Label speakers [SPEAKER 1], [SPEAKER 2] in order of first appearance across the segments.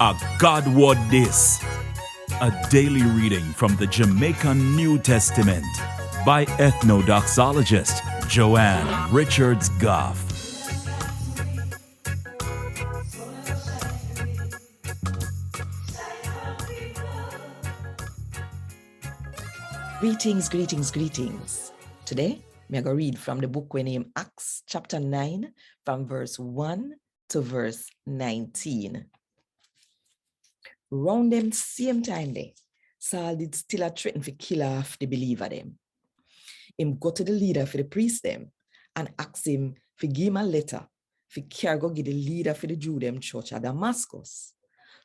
[SPEAKER 1] A God WOD this. A daily reading from the Jamaican New Testament by Ethnodoxologist Joanne Richards Goffe.
[SPEAKER 2] Greetings, greetings, greetings. Today, I'm going to read from the book we name Acts chapter 9 from verse 1 to verse 19. Round them same time there, Saul did still a threaten to kill off the believer them. Him go to the leader for the priest them and ask him to give him a letter for carry go give the leader for the Jew them church at Damascus.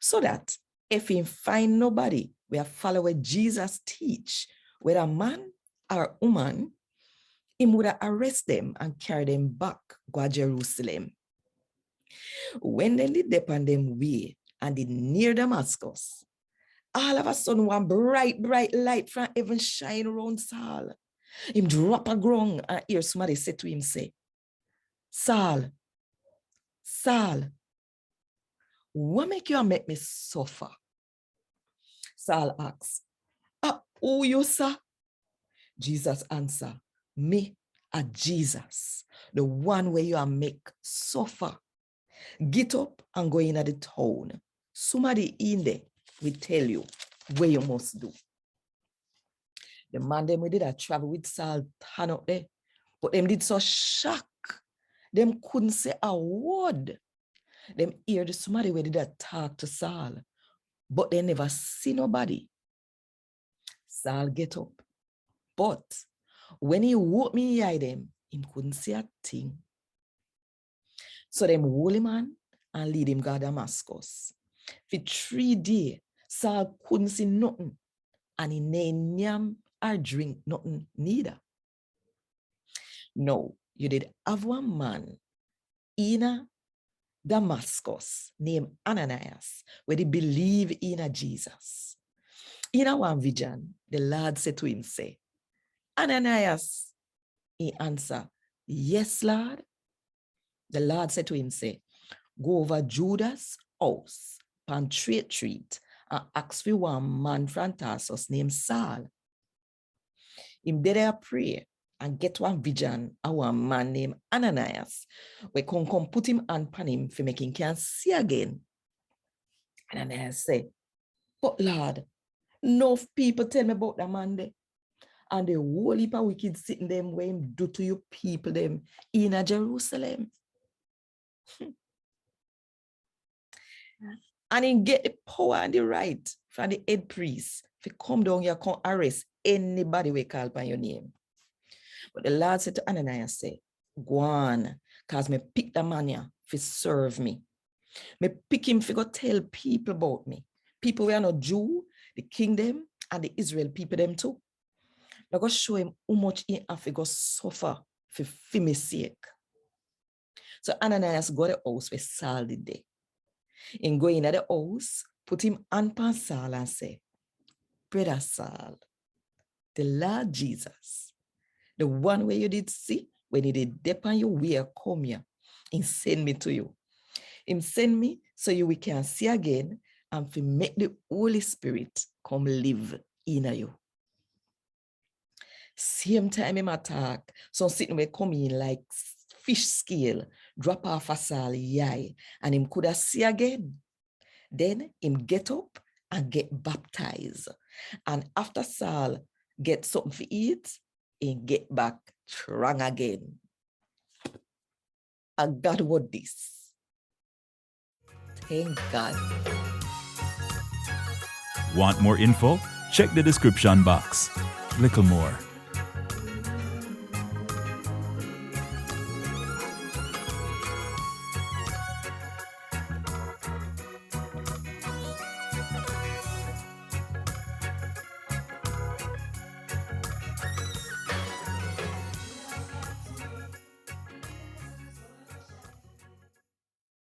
[SPEAKER 2] So that if he find nobody where follow what Jesus teach, whether man or woman, him would arrest them and carry them back to Jerusalem. When they did upon them way and did near Damascus, all of a sudden one bright light from heaven shine around Saul. Him drop a ground and hear somebody say to him, say, Saul, what make you make me suffer? Saul asks, who you, sir? Jesus answer, me a Jesus, the one where you are make suffer. Get up and go in at the town. Somebody in there will tell you what you must do. The man them we did a travel with Saul turn up there, but them did so shock. Them couldn't say a word. Them hear the somebody where did a talk to Saul, but they never see nobody. Saul get up, but when he woke me eye them, he couldn't see a thing. So them hold him on and lead him to Damascus. For 3 days, Saul couldn't see nothing, and he named yam or drink nothing neither. No, you did have one man in Damascus named Ananias, where they believe in a Jesus. In a one vision, the Lord said to him, say, Ananias. He answered, yes, Lord. The Lord said to him, say, go over Judas' house, Patriot Street, and ask for one man from Tarsus named Saul. Him did there pray and get one vision of one man named Ananias. We come put him upon him for making can see again. Ananias said, but Lord, no people tell me about that man there. And the whole heap of wicked sitting them where him do to you people them in a Jerusalem. And he get the power and the right from the head priest to come down here, come arrest anybody we call by your name. But the Lord said to Ananias, say, go on, because me pick the man here to serve me. Me pick him to go tell people about me. People who are not Jew, the kingdom, and the Israel people them too. I go show him how much he have to go suffer for my sake. So Ananias go to the house where Saul did there. In going at the house, put him on Saul and say, brother Saul, the Lord Jesus, the one where you did see when he did dip on your way come here, he send me to you. Him send me so you we can see again and to make the Holy Spirit come live in you. Same time him attack, so sitting we come in like fish scale, drop off a Saul eye, and him could have see again. Then him get up and get baptized. And after Saul get something to eat, he get back strong again. And God WOD this. Thank God.
[SPEAKER 1] Want more info? Check the description box. Little more.